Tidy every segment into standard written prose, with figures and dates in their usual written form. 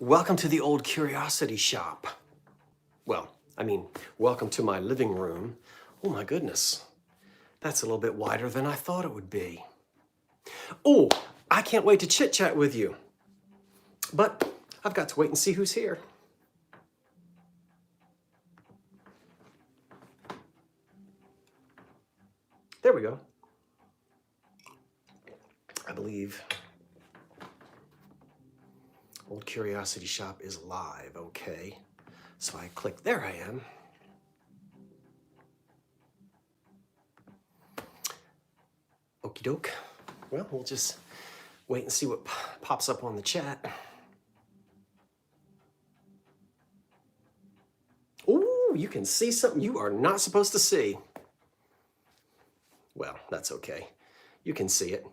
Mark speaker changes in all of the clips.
Speaker 1: Welcome to the Old Curiosity Shop. Well, welcome to my living room. Oh my goodness, that's a little bit wider than I thought it would be. Oh, I can't wait to chit chat with you. But I've got to wait and see who's here. There we go. I believe Old Curiosity Shop is live, okay. So I click, there I am. Okie doke. Well, we'll just wait and see what pops up on the chat. Ooh, you can see something you are not supposed to see. Well, that's okay. You can see it.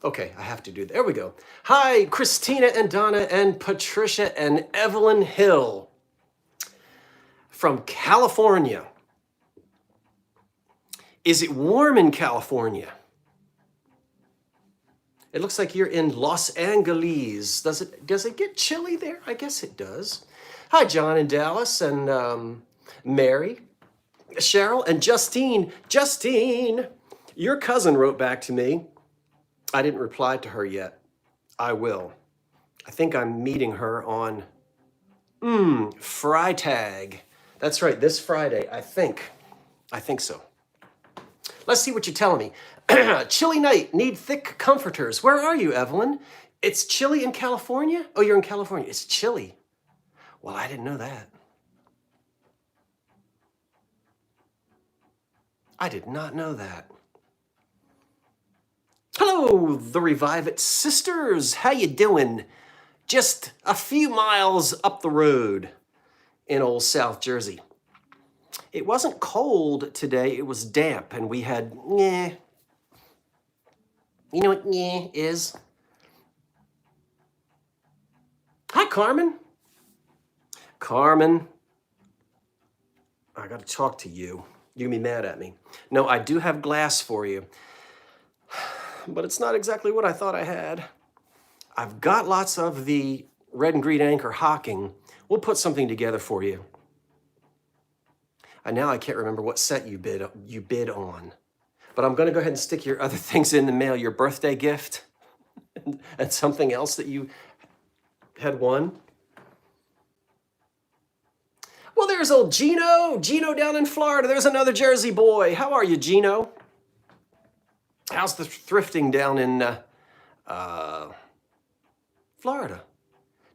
Speaker 1: Okay, I have to do that. There we go. Hi, Christina and Donna and Patricia and Evelyn Hill from California. Is it warm in California? It looks like you're in Los Angeles. Does it get chilly there? I guess it does. Hi, John and Dallas and Mary, Cheryl and Justine. Justine, your cousin wrote back to me. I didn't reply to her yet. I will. I think I'm meeting her on Freitag. That's right, this Friday, I think. I think so. Let's see what you're telling me. Chilly night, need thick comforters. Where are you, Evelyn? It's chilly in California? Oh, you're in California. It's chilly. Well, I didn't know that. I did not know that. Hello, the Revive It sisters. How you doing? Just a few miles up the road in old South Jersey. It wasn't cold today, it was damp, and we had, You know what is? Hi, Carmen. Carmen, I gotta talk to you. You're gonna be mad at me. No, I do have glass for you, but it's not exactly what I thought I had. I've got lots of the red and green anchor Hocking. We'll put something together for you. And now I can't remember what set you bid on. But I'm going to go ahead and stick your other things in the mail, your birthday gift and something else that you had won. Well, there's old Gino. Gino down in Florida. There's another Jersey boy. How are you, Gino? How's the thrifting down in Florida?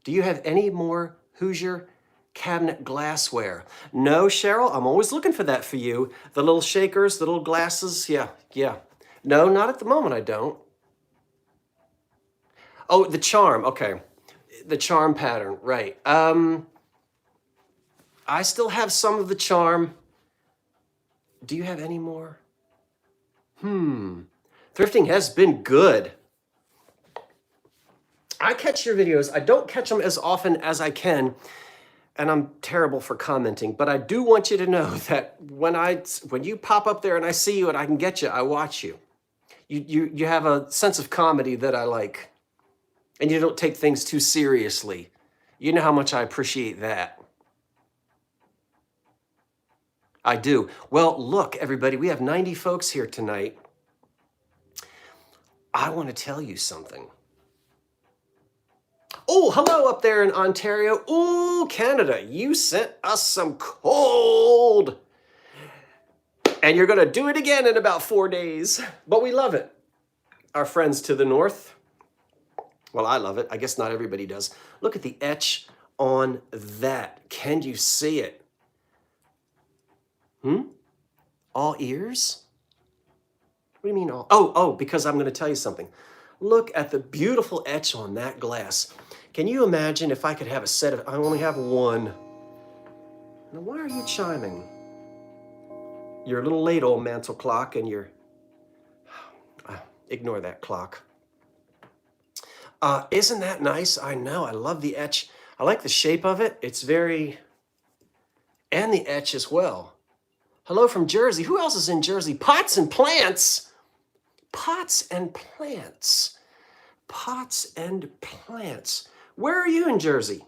Speaker 1: Do you have any more Hoosier cabinet glassware? No, Cheryl, I'm always looking for that for you. The little shakers, the little glasses, yeah. No, not at the moment, I don't. Oh, the charm, okay. The charm pattern, right. I still have some of the charm. Do you have any more? Thrifting has been good. I catch your videos. I don't catch them as often as I can, and I'm terrible for commenting, but I do want you to know that when you pop up there and I see you and I can get you, I watch you. You have a sense of comedy that I like, and you don't take things too seriously. You know how much I appreciate that. I do. Well, look, everybody, we have 90 folks here tonight. I want to tell you something. Oh, hello up there in Ontario. Ooh, Canada, you sent us some cold. And you're going to do it again in about 4 days. But we love it. Our friends to the north. Well, I love it. I guess not everybody does. Look at the etch on that. Can you see it? All ears? What do you mean all? Oh, because I'm going to tell you something. Look at the beautiful etch on that glass. Can you imagine if I could have a set of, I only have one. Now, why are you chiming? You're a little late, old mantle clock, and ignore that clock. Isn't that nice? I know, I love the etch. I like the shape of it. It's and the etch as well. Hello from Jersey. Who else is in Jersey? Pots and plants. Pots and plants. Pots and plants. Where are you in Jersey?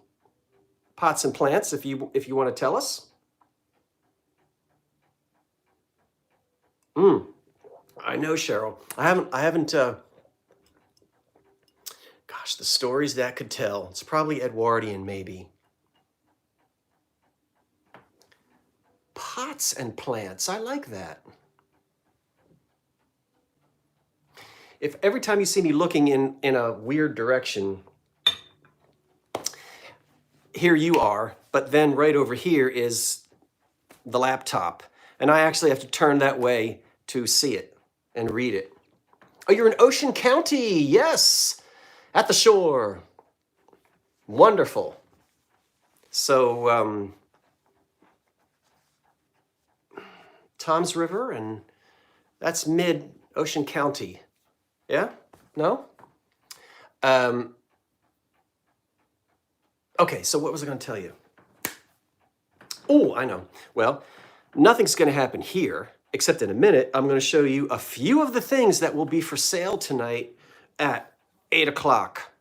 Speaker 1: pots and plants if you want to tell us. I know, Cheryl. I haven't. Gosh, the stories that could tell. It's probably Edwardian, maybe. Pots and plants. I like that. If every time you see me looking in a weird direction, here you are, but then right over here is the laptop. And I actually have to turn that way to see it and read it. Oh, you're in Ocean County. Yes, at the shore. Wonderful. So, Tom's River, and that's mid-Ocean County. Yeah? No? Okay, so what was I going to tell you? Oh, I know. Well, nothing's going to happen here, except in a minute, I'm going to show you a few of the things that will be for sale tonight at 8 o'clock.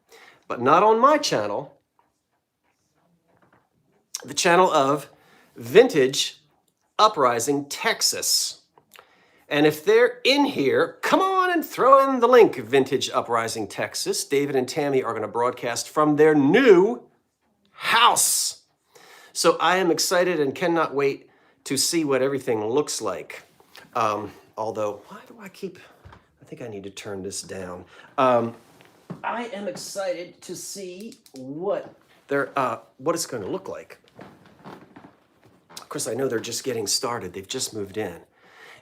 Speaker 1: But not on my channel, the channel of Vintage Uprising Texas. And if they're in here, come on and throw in the link, Vintage Uprising Texas. David and Tammy are going to broadcast from their new house. So I am excited and cannot wait to see what everything looks like. Although, why do I think I need to turn this down. I am excited to see what it's going to look like. Of course, I know they're just getting started. They've just moved in.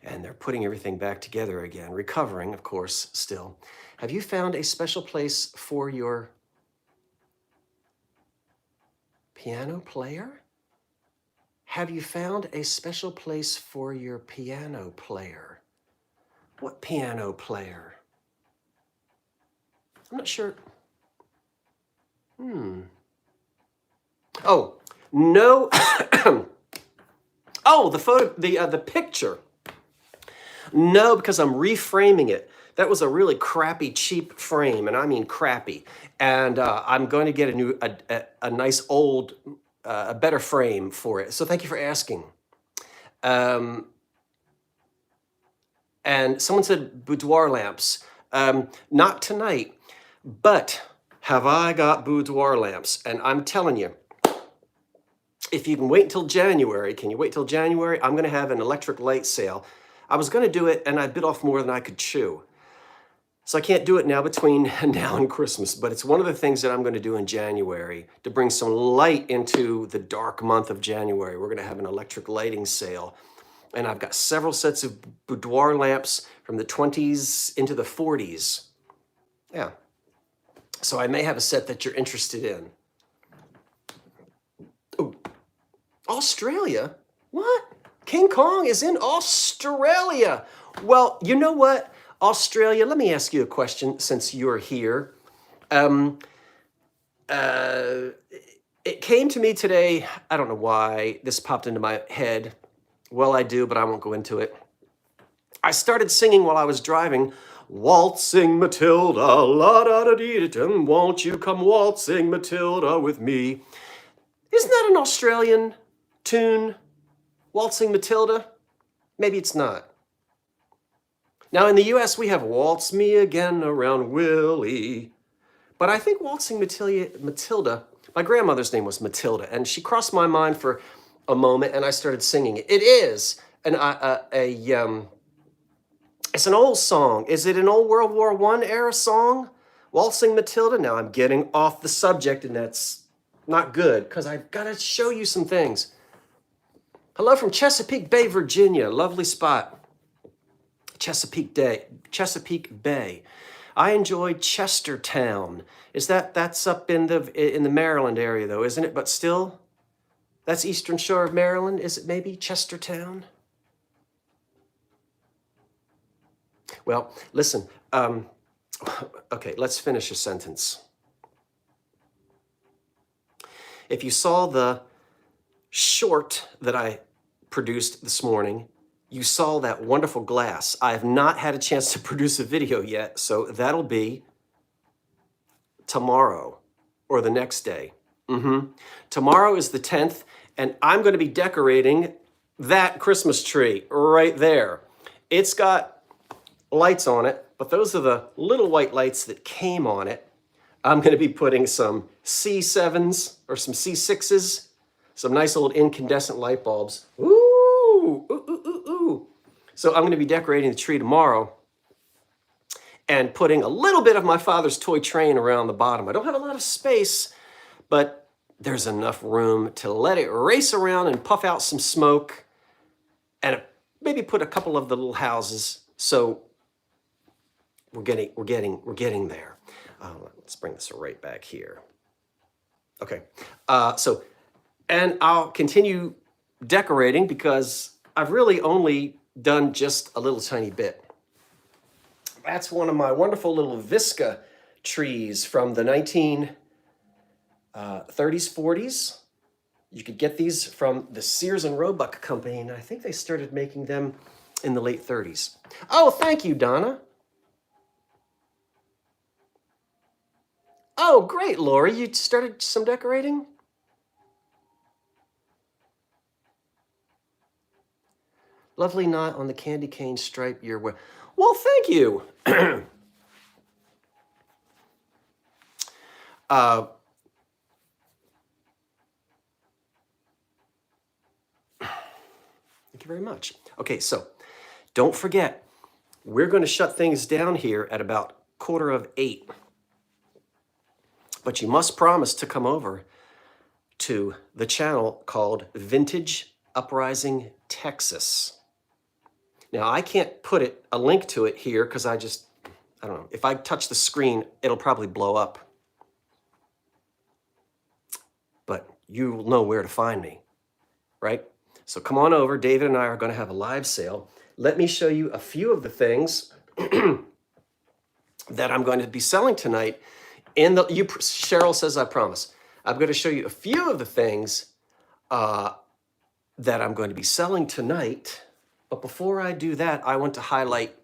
Speaker 1: And they're putting everything back together again, recovering, of course, still. Have you found a special place for your piano player? Have you found a special place for your piano player? What piano player? I'm not sure. Oh, no. Oh, the picture. No, because I'm reframing it. That was a really crappy, cheap frame, and I mean crappy. And I'm going to get a nice old, a better frame for it. So thank you for asking. And someone said boudoir lamps. Not tonight, but have I got boudoir lamps? And I'm telling you, if you can wait until January, can you wait till January? I'm going to have an electric light sale. I was going to do it, and I bit off more than I could chew. So I can't do it now between now and Christmas, but it's one of the things that I'm going to do in January to bring some light into the dark month of January. We're going to have an electric lighting sale. And I've got several sets of boudoir lamps from the 20s into the 40s. Yeah. So I may have a set that you're interested in. Oh, Australia? What? King Kong is in Australia. Well, you know what? Australia, let me ask you a question since you're here. It came to me today, I don't know why this popped into my head. Well, I do, but I won't go into it. I started singing while I was driving, waltzing Matilda, la-da-da-dee-da-dum, won't you come waltzing Matilda with me? Isn't that an Australian tune? Waltzing Matilda? Maybe it's not. Now in the US, we have Waltz Me Again Around Willie. But I think Waltzing Matilda, my grandmother's name was Matilda, and she crossed my mind for a moment, and I started singing it. It is it's an old song. Is it an old World War I era song? Waltzing Matilda? Now I'm getting off the subject, and that's not good, because I've got to show you some things. Hello from Chesapeake Bay, Virginia. Lovely spot. Chesapeake Bay. I enjoyed Chestertown. That's up in the Maryland area though, isn't it? But still, that's Eastern Shore of Maryland. Is it maybe Chestertown? Well, listen. Okay, let's finish a sentence. If you saw the short that I produced this morning, you saw that wonderful glass. I have not had a chance to produce a video yet, so that'll be tomorrow or the next day. Tomorrow is the 10th, and I'm going to be decorating that Christmas tree right there. It's got lights on it, but those are the little white lights that came on it. I'm going to be putting some C7s or some C6s, some nice old incandescent light bulbs. Ooh, ooh, ooh, ooh, ooh. So I'm going to be decorating the tree tomorrow and putting a little bit of my father's toy train around the bottom. I don't have a lot of space, but there's enough room to let it race around and puff out some smoke, and maybe put a couple of the little houses. So we're getting there. Let's bring this right back here. Okay, and I'll continue decorating because I've really only done just a little tiny bit. That's one of my wonderful little Visca trees from the 1930s, 40s. You could get these from the Sears and Roebuck Company, and I think they started making them in the late 30s. Oh, thank you, Donna. Oh, great, Lori. You started some decorating? Lovely knot on the candy cane stripe you're wearing. Well, thank you. Thank you very much. Okay, so don't forget, we're going to shut things down here at about 7:45. But you must promise to come over to the channel called Vintage Uprising Texas. Now, I can't put a link to it here because I don't know. If I touch the screen, it'll probably blow up. But you'll know where to find me, right? So come on over. David and I are going to have a live sale. Let me show you a few of the things that I'm going to be selling tonight. Cheryl says, I promise. I'm going to show you a few of the things that I'm going to be selling tonight. But before I do that, I want to highlight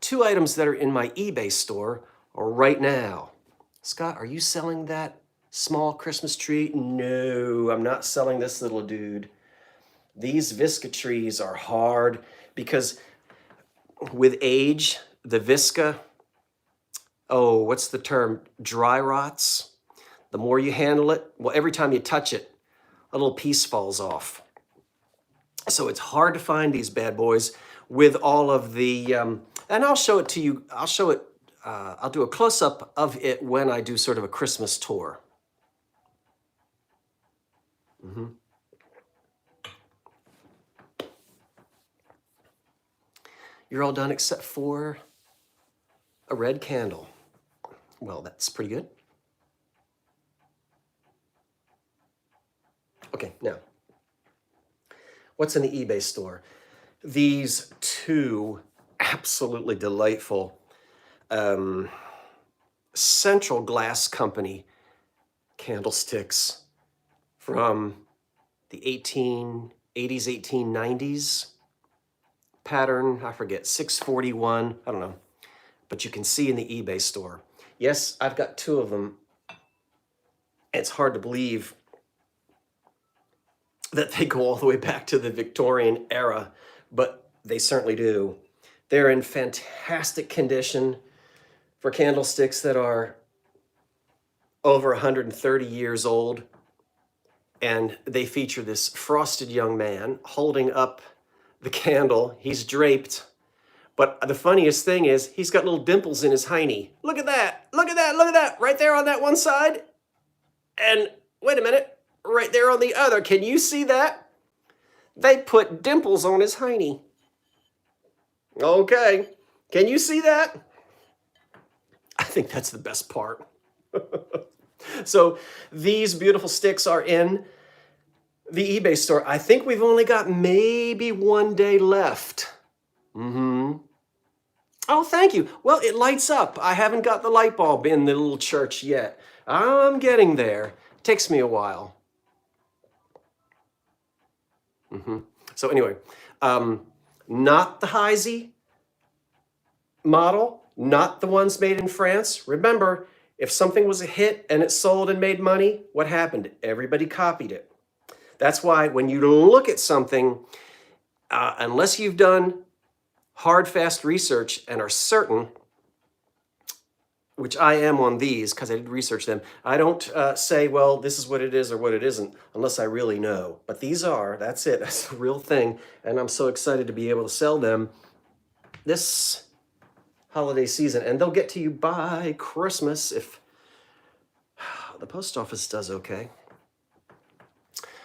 Speaker 1: 2 items that are in my eBay store right now. Scott, are you selling that small Christmas tree? No, I'm not selling this little dude. These Visca trees are hard because with age, the Visca, what's the term? Dry rots. The more you handle it, well, every time you touch it, a little piece falls off. So it's hard to find these bad boys with all of the, and I'll show it to you. I'll do a close-up of it when I do sort of a Christmas tour. You're all done except for a red candle. Well, that's pretty good. Okay, now, what's in the eBay store? These 2 absolutely delightful Central Glass Company candlesticks from the 1880s, 1890s. Pattern, I forget, 641, I don't know. But you can see in the eBay store. Yes, I've got 2 of them. It's hard to believe that they go all the way back to the Victorian era, but they certainly do. They're in fantastic condition for candlesticks that are over 130 years old. And they feature this frosted young man holding up the candle. He's draped. But the funniest thing is he's got little dimples in his hiney. Look at that. Look at that. Look at that. Right there on that one side. And wait a minute. Right there on the other. Can you see that? They put dimples on his hiney. Okay. Can you see that? I think that's the best part. So these beautiful sticks are in the eBay store. I think we've only got maybe 1 day left. Oh, thank you. Well, it lights up. I haven't got the light bulb in the little church yet. I'm getting there. Takes me a while. So anyway, not the Heisey model, not the ones made in France. Remember, If something was a hit and it sold and made money, what happened? Everybody copied it. That's why when you look at something, unless you've done hard, fast research and are certain, which I am on these because I did research them, I don't say, well, this is what it is or what it isn't, unless I really know. But these are, that's it, that's the real thing. And I'm so excited to be able to sell them this holiday season. And they'll get to you by Christmas if the post office does okay.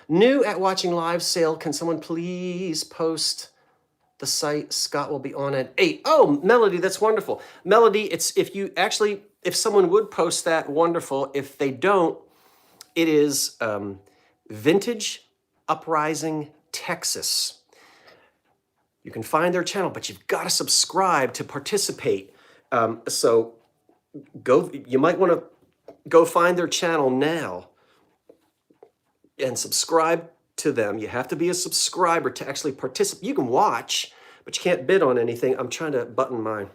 Speaker 1: New at Watching Live sale. Can someone please post the site? Scott will be on at 8. Oh, Melody, that's wonderful. Melody, it's if someone would post that, wonderful. If they don't, it is Vintage Uprising Texas. You can find their channel, but you've got to subscribe to participate. So you might want to go find their channel now and subscribe to them. You have to be a subscriber to actually participate. You can watch, but you can't bid on anything. I'm trying to button mine.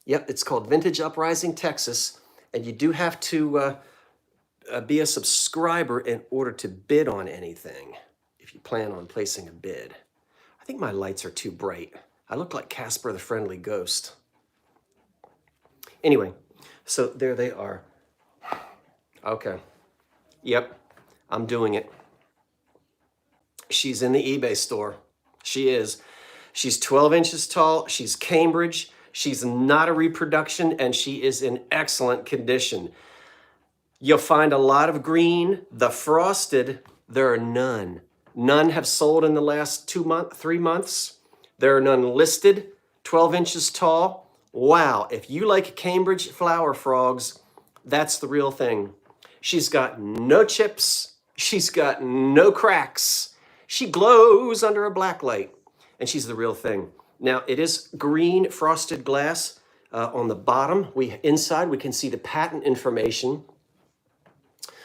Speaker 1: Yep, it's called Vintage Uprising Texas, and you do have to be a subscriber in order to bid on anything if you plan on placing a bid. I think my lights are too bright. I look like Casper the Friendly Ghost. Anyway, so there they are. Okay. Yep, I'm doing it. She's in the eBay store. She is. She's 12 inches tall. She's Cambridge. She's not a reproduction, and she is in excellent condition. You'll find a lot of green. The frosted, there are none. None have sold in the last 3 months. There are none listed, 12 inches tall. Wow, if you like Cambridge flower frogs, that's the real thing. She's got no chips. She's got no cracks. She glows under a black light, and she's the real thing. Now, it is green frosted glass on the bottom. Inside, we can see the patent information.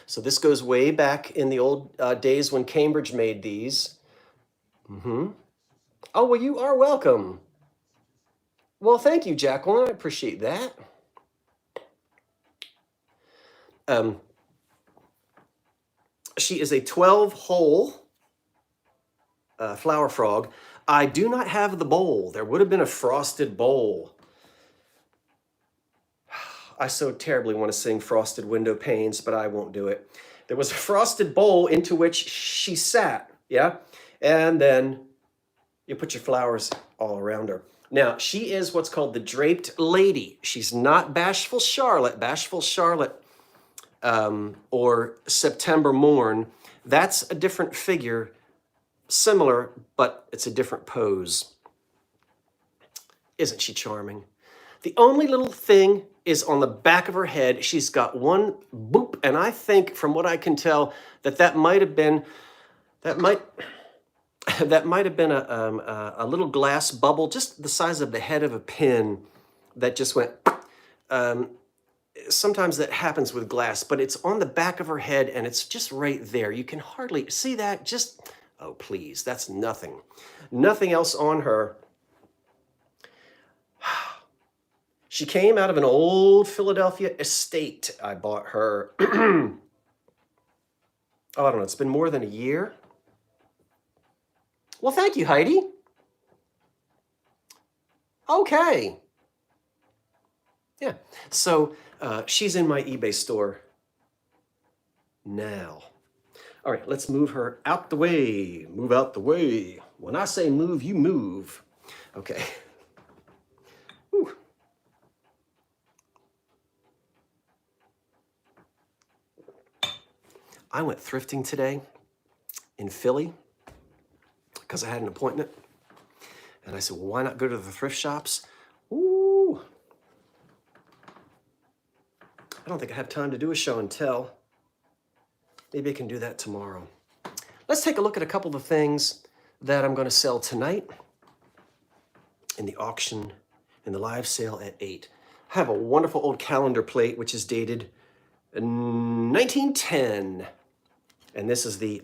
Speaker 1: So this goes way back in the old days when Cambridge made these. Oh, well, you are welcome. Well, thank you, Jacqueline. I appreciate that. She is a 12-hole flower frog. I do not have the bowl. There would have been a frosted bowl. I so terribly want to sing Frosted Window Panes, but I won't do it. There was a frosted bowl into which she sat, yeah? And then you put your flowers all around her. Now, she is what's called the Draped Lady. She's not Bashful Charlotte. Bashful Charlotte or September Morn, that's a different figure, similar, but it's a different pose. Isn't she charming? The only little thing is on the back of her head. She's got one boop, and I think, from what I can tell, that might have been a little glass bubble, just the size of the head of a pin, that just went. Sometimes that happens with glass, but it's on the back of her head, and it's just right there. You can hardly see that. Just, oh please, that's nothing. Nothing else on her. She came out of an old Philadelphia estate. I bought her, oh, I don't know, it's been more than a year. Well, thank you, Heidi. Okay. Yeah, so she's in my eBay store now. All right, let's move her out the way. Move out the way. When I say move, you move. Okay. Whew. I went thrifting today in Philly because I had an appointment. And I said, well, why not go to the thrift shops? Ooh. I don't think I have time to do a show and tell. Maybe I can do that tomorrow. Let's take a look at a couple of the things that I'm going to sell tonight in the auction, in the live sale at 8. I have a wonderful old calendar plate, which is dated 1910. And this is the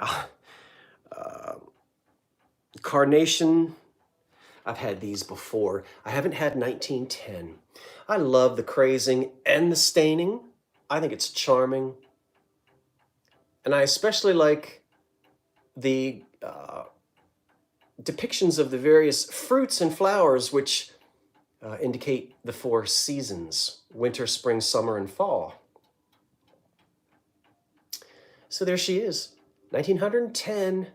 Speaker 1: Carnation I've had these before. I haven't had 1910. I love the crazing and the staining. I think it's charming. And I especially like the depictions of the various fruits and flowers which indicate the 4 seasons: winter, spring, summer, and fall. So there she is, 1910.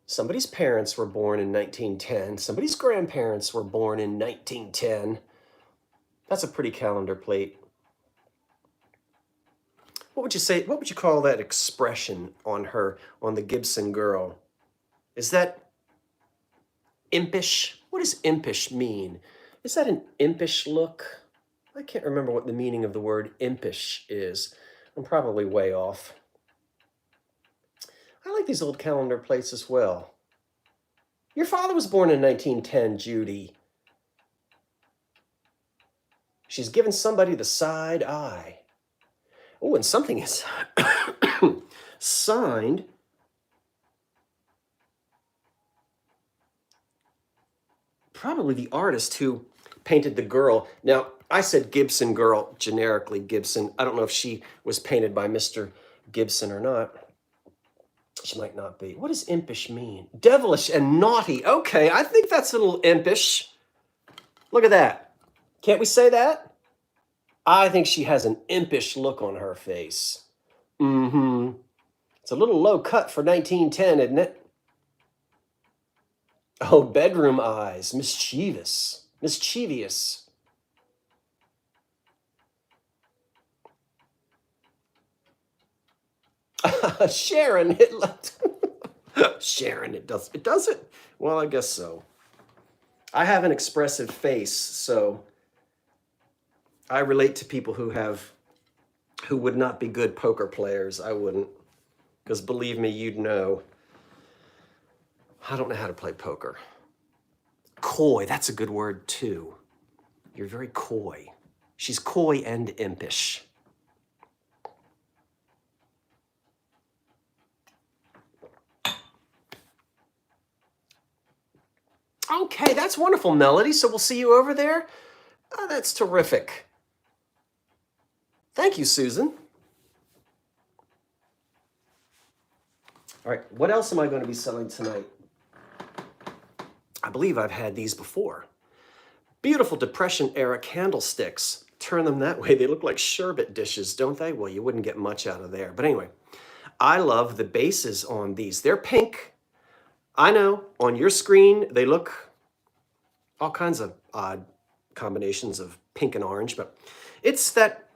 Speaker 1: Somebody's parents were born in 1910. Somebody's grandparents were born in 1910. That's a pretty calendar plate. What would you say? What would you call that expression on her, on the Gibson girl? Is that impish? What does impish mean? Is that an impish look? I can't remember what the meaning of the word impish is. I'm probably way off. I like these old calendar plates as well. Your father was born in 1910, Judy. She's given somebody the side eye. Oh, and something is signed. Probably the artist who painted the girl. Now, I said Gibson girl, generically Gibson. I don't know if she was painted by Mr. Gibson or not. She might not be. What does impish mean? Devilish and naughty. Okay, I think that's a little impish. Look at that. Can't we say that? I think she has an impish look on her face. Mm-hmm. It's a little low cut for 1910, isn't it? Oh, bedroom eyes. Mischievous. Mischievous. Sharon, it Sharon, it does it? Well, I guess so. I have an expressive face, so I relate to people who would not be good poker players. I wouldn't, because believe me, you'd know. I don't know how to play poker. Coy, that's a good word too. You're very coy. She's coy and impish. Okay, that's wonderful, Melody. So we'll see you over there. Oh, that's terrific. Thank you, Susan. All right, what else am I going to be selling tonight? I believe I've had these before. Beautiful Depression-era candlesticks. Turn them that way, they look like sherbet dishes, don't they? Well, you wouldn't get much out of there. But anyway, I love the bases on these. They're pink. I know, on your screen, they look all kinds of odd combinations of pink and orange, but it's that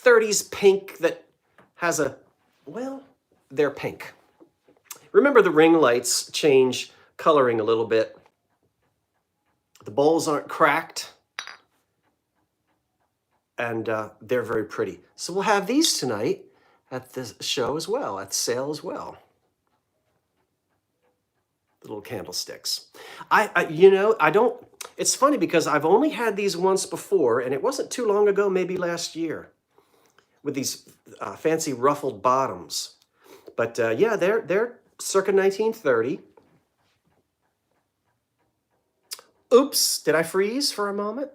Speaker 1: 30s pink that has well, they're pink. Remember, the ring lights change coloring a little bit. The bowls aren't cracked, and they're very pretty. So we'll have these tonight at the show as well, at the sale as well. The little candlesticks. I don't, it's funny because I've only had these once before, and it wasn't too long ago, maybe last year, with these fancy ruffled bottoms. But yeah, they're circa 1930. Oops, did I freeze for a moment?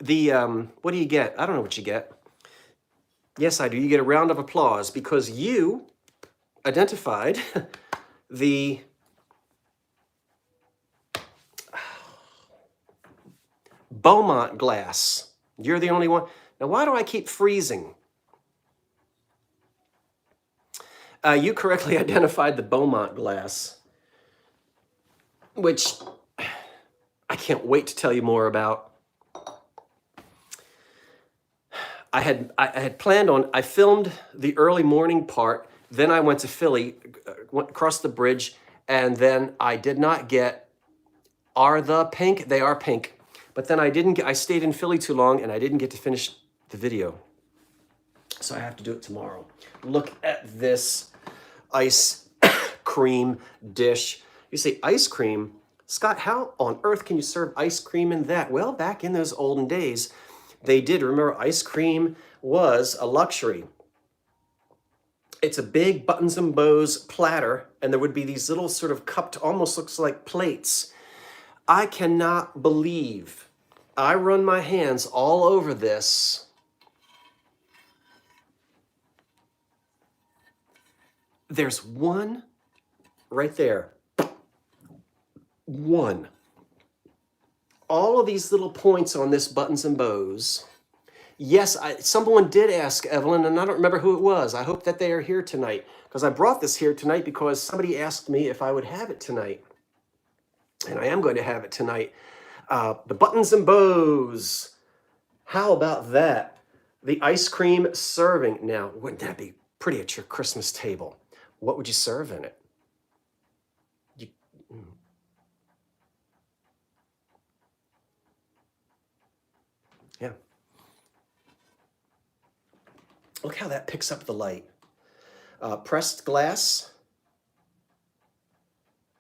Speaker 1: The, what do you get? I don't know what you get. Yes, I do. You get a round of applause because you identified the Beaumont glass. You're the only one. Now, why do I keep freezing? You correctly identified the Beaumont glass, which I can't wait to tell you more about. I had planned on, I filmed the early morning part, then I went to Philly, went across the bridge, and then I did not get, are the pink? They are pink. But then I stayed in Philly too long and I didn't get to finish the video. So I have to do it tomorrow. Look at this ice cream dish. You say ice cream? Scott, how on earth can you serve ice cream in that? Well, back in those olden days, they did. Remember, ice cream was a luxury. It's a big buttons and bows platter, and there would be these little sort of cupped, almost looks like plates. I cannot believe I run my hands all over this. There's one right there. One. All of these little points on this buttons and bows. Yes, someone did ask Evelyn, and I don't remember who it was. I hope that they are here tonight, because I brought this here tonight because somebody asked me if I would have it tonight. And I am going to have it tonight. The buttons and bows. How about that? The ice cream serving. Now, wouldn't that be pretty at your Christmas table? What would you serve in it? Yeah. Look how that picks up the light. Pressed glass.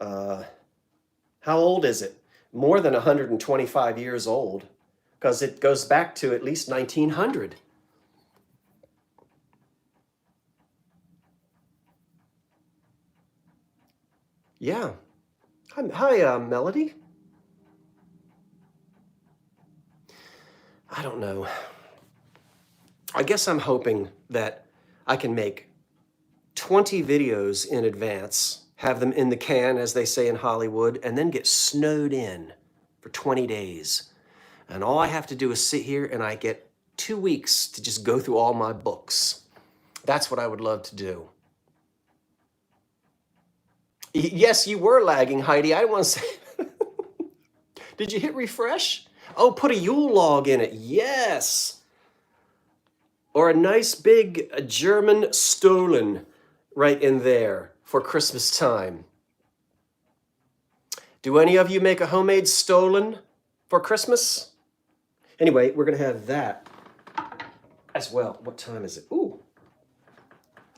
Speaker 1: How old is it? More than 125 years old, because it goes back to at least 1900. Yeah. Hi, Melody. I don't know. I guess I'm hoping that I can make 20 videos in advance, have them in the can, as they say in Hollywood, and then get snowed in for 20 days. And all I have to do is sit here and I get 2 weeks to just go through all my books. That's what I would love to do. Yes, you were lagging, Heidi. I don't want to say. Did you hit refresh? Oh, put a Yule log in it. Yes. Or a nice big German Stollen right in there for Christmas time. Do any of you make a homemade Stollen for Christmas? Anyway, we're going to have that as well. What time is it? Ooh.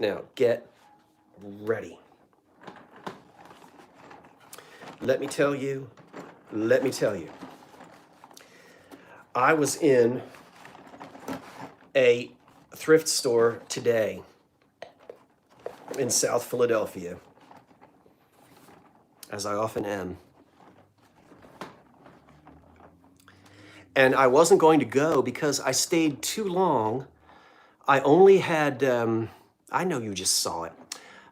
Speaker 1: Now, get ready. Let me tell you. I was in a thrift store today in South Philadelphia, as I often am. And I wasn't going to go because I stayed too long. I only had, I know you just saw it.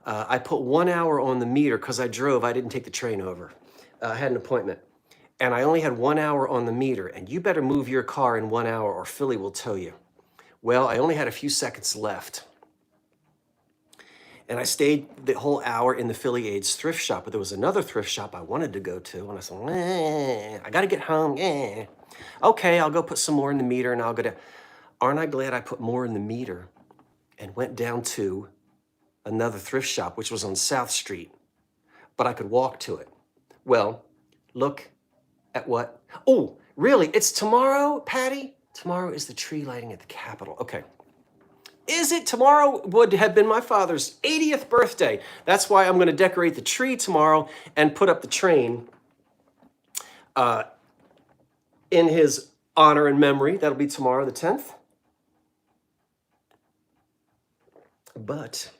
Speaker 1: I put 1 hour on the meter because I drove. I didn't take the train over. I had an appointment. And I only had 1 hour on the meter. And you better move your car in 1 hour or Philly will tow you. Well, I only had a few seconds left. And I stayed the whole hour in the Philly Aids thrift shop. But there was another thrift shop I wanted to go to. And I said, I got to get home. Okay, I'll go put some more in the meter and I'll go down. Aren't I glad I put more in the meter and went down to another thrift shop, which was on South Street, but I could walk to it. Well, look at what, oh, really, it's tomorrow, Patty? Tomorrow is the tree lighting at the Capitol. Okay. Is it? Tomorrow would have been my father's 80th birthday. That's why I'm going to decorate the tree tomorrow and put up the train in his honor and memory. That'll be tomorrow, the 10th. But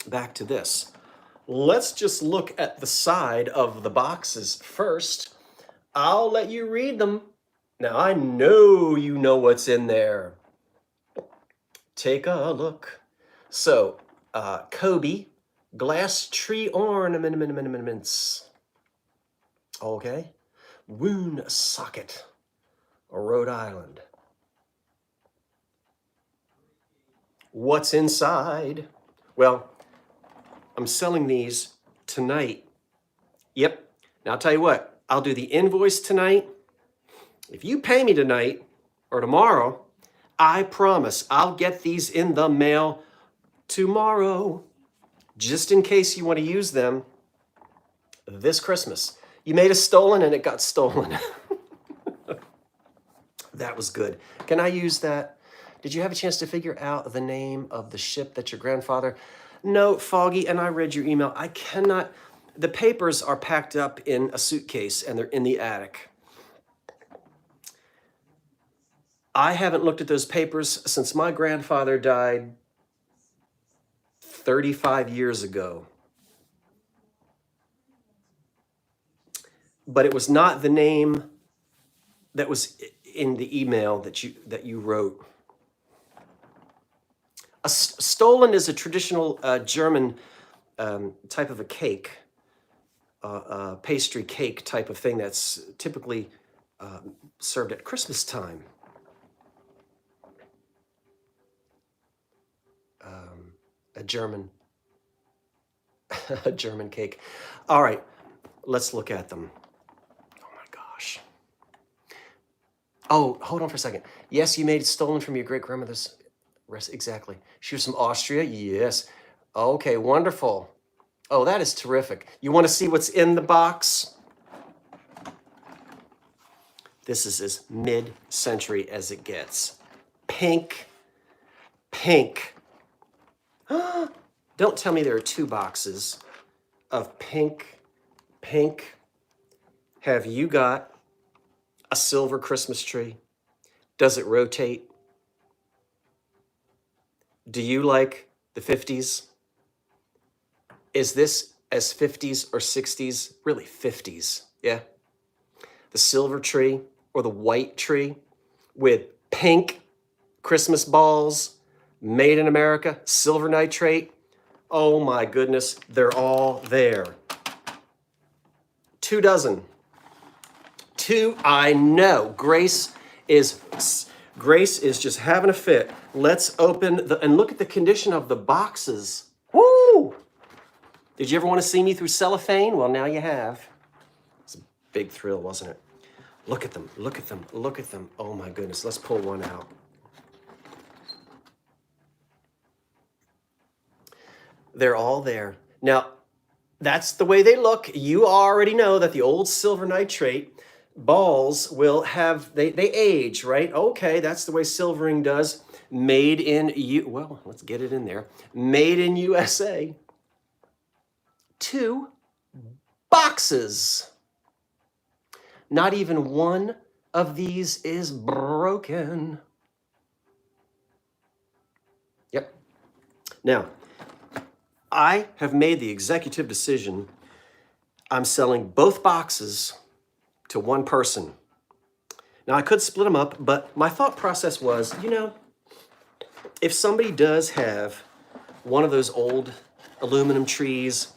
Speaker 1: back to this. Let's just look at the side of the boxes first. I'll let you read them. Now, I know you know what's in there. Take a look. So, Kobe, glass tree ornaments. Okay. Woonsocket, Rhode Island. What's inside? Well, I'm selling these tonight. Yep. Now, I'll tell you what. I'll do the invoice tonight. If you pay me tonight or tomorrow, I promise I'll get these in the mail tomorrow, just in case you want to use them this Christmas. You made a Stollen and it got stolen. That was good. Can I use that? Did you have a chance to figure out the name of the ship that your grandfather? No, Foggy, and I read your email. I cannot. The papers are packed up in a suitcase and they're in the attic. I haven't looked at those papers since my grandfather died 35 years ago. But it was not the name that was in the email that you wrote. A Stollen is a traditional German type of a cake, pastry cake type of thing that's typically served at Christmas time. A German cake. All right, let's look at them. Oh my gosh. Oh, hold on for a second. Yes, you made Stollen from your great grandmother's recipe. Exactly. She was from Austria. Yes. Okay, wonderful. Oh, that is terrific. You want to see what's in the box? This is as mid-century as it gets. Pink. Don't tell me there are 2 boxes of pink. Have you got a silver Christmas tree? Does it rotate? Do you like the 50s? Is this as 50s or 60s? Really 50s, yeah? The silver tree or the white tree with pink Christmas balls, made in America, silver nitrate. Oh my goodness, they're all there. 2 dozen. 2, I know. Grace is just having a fit. Let's open and look at the condition of the boxes. Woo! Did you ever want to see me through cellophane? Well, now you have. It's a big thrill, wasn't it? Look at them. Oh my goodness, let's pull one out. They're all there. Now, that's the way they look. You already know that the old silver nitrate balls will have, they age, right? Okay, that's the way silvering does. Made in well, let's get it in there. Made in USA. 2 boxes. Not even one of these is broken. Yep. Now, I have made the executive decision. I'm selling both boxes to one person. Now, I could split them up, but my thought process was, if somebody does have one of those old aluminum trees,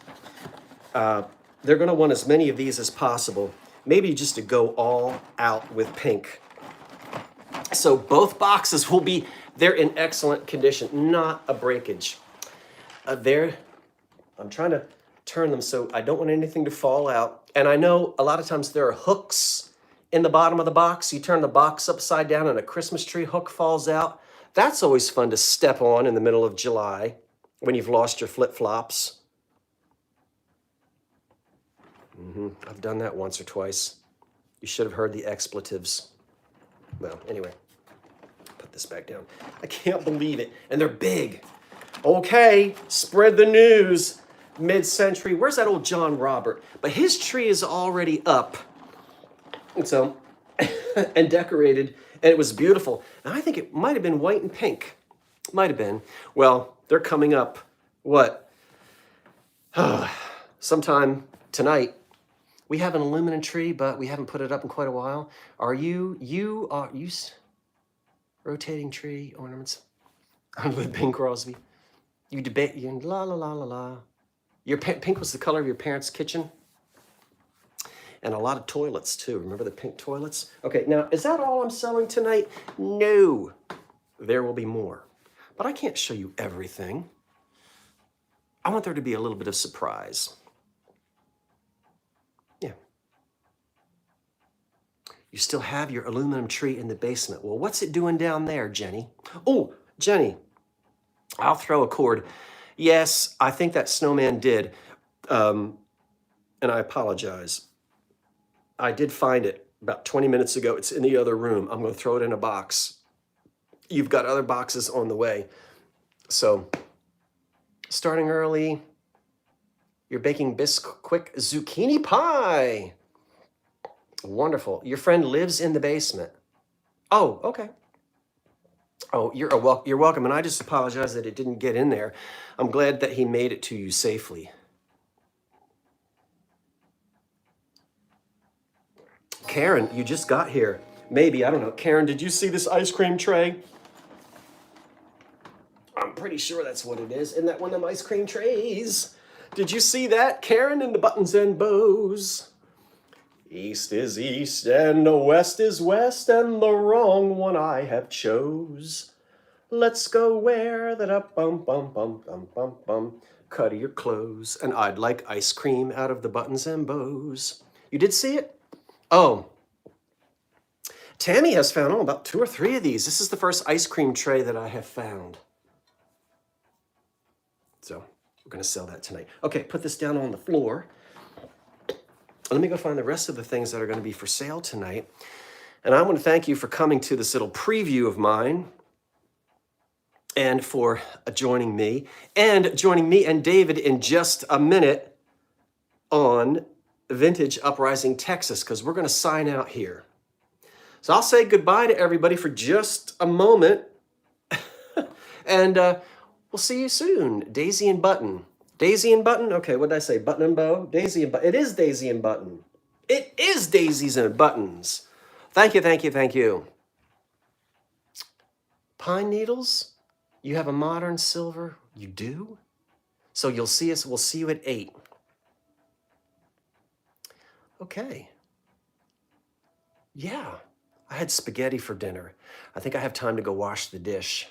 Speaker 1: they're going to want as many of these as possible. Maybe just to go all out with pink. So both boxes they're in excellent condition, not a breakage. I'm trying to turn them so I don't want anything to fall out. And I know a lot of times there are hooks in the bottom of the box. You turn the box upside down and a Christmas tree hook falls out. That's always fun to step on in the middle of July when you've lost your flip-flops. I've done that once or twice. You should have heard the expletives. Well, anyway, put this back down. I can't believe it. And they're big. Okay, spread the news. Mid-century. Where's that old John Robert? But his tree is already up. And so, and decorated, and it was beautiful. And I think it might have been white and pink. Might have been. Well, they're coming up, what? Sometime tonight. We have an aluminum tree, but we haven't put it up in quite a while. Are you rotating tree ornaments? I'm with Bing Crosby. You debate, la la la la la. Your pink was the color of your parents' kitchen? And a lot of toilets too. Remember the pink toilets? Okay, now is that all I'm selling tonight? No, there will be more. But I can't show you everything. I want there to be a little bit of surprise. Yeah. You still have your aluminum tree in the basement. Well, what's it doing down there, Jenny? Oh, Jenny, I'll throw a cord. Yes, I think that snowman did. And I apologize. I did find it about 20 minutes ago. It's in the other room. I'm going to throw it in a box. You've got other boxes on the way. So, starting early, you're baking Bisquick zucchini pie. Wonderful. Your friend lives in the basement. Oh, okay. Oh, you're welcome. And I just apologize that it didn't get in there. I'm glad that he made it to you safely. Karen, you just got here. Maybe, I don't know. Karen, did you see this ice cream tray? I'm pretty sure that's what it is. Isn't that one of them ice cream trays? Did you see that, Karen, in the buttons and bows? East is east and the west is west, and the wrong one I have chose. Let's go wear that up bum bum bum bum bum bum. Cut your clothes, and I'd like ice cream out of the buttons and bows. You did see it? Oh, Tammy has found about 2 or 3 of these. This is the first ice cream tray that I have found. So we're going to sell that tonight. Okay, put this down on the floor. Let me go find the rest of the things that are going to be for sale tonight. And I want to thank you for coming to this little preview of mine and for joining me and David in just a minute on Vintage Uprising Texas, because we're going to sign out here. So I'll say goodbye to everybody for just a moment. And we'll see you soon. Daisy and Button. Daisy and Button? Okay, what did I say? Button and Bow? Daisy and Button. It is Daisy and Button. It is Daisies and Buttons. Thank you, thank you, thank you. Pine needles? You have a modern silver? You do? So you'll see us, we'll see you at 8. Okay. Yeah, I had spaghetti for dinner. I think I have time to go wash the dish.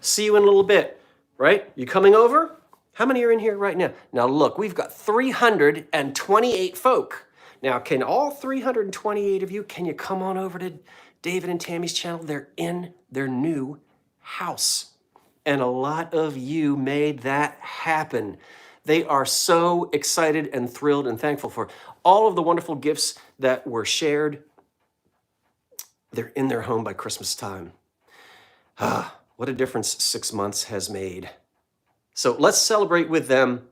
Speaker 1: See you in a little bit, right? You coming over? How many are in here right now? Now look, we've got 328 folk. Now, can all 328 of you, can you come on over to David and Tammy's channel? They're in their new house. And a lot of you made that happen. They are so excited and thrilled and thankful for all of the wonderful gifts that were shared. They're in their home by Christmas time. Ah, what a difference 6 months has made. So let's celebrate with them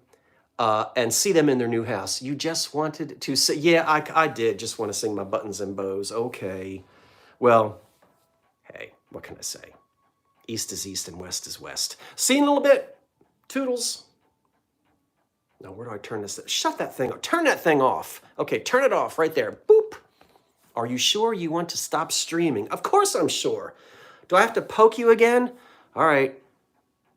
Speaker 1: and see them in their new house. You just wanted to say, yeah, I did just want to sing my buttons and bows. Okay. Well, hey, what can I say? East is east and west is west. See you in a little bit. Toodles. Now, where do I turn this? Shut that thing off. Turn that thing off. Okay, turn it off right there. Boop. Are you sure you want to stop streaming? Of course I'm sure. Do I have to poke you again? All right.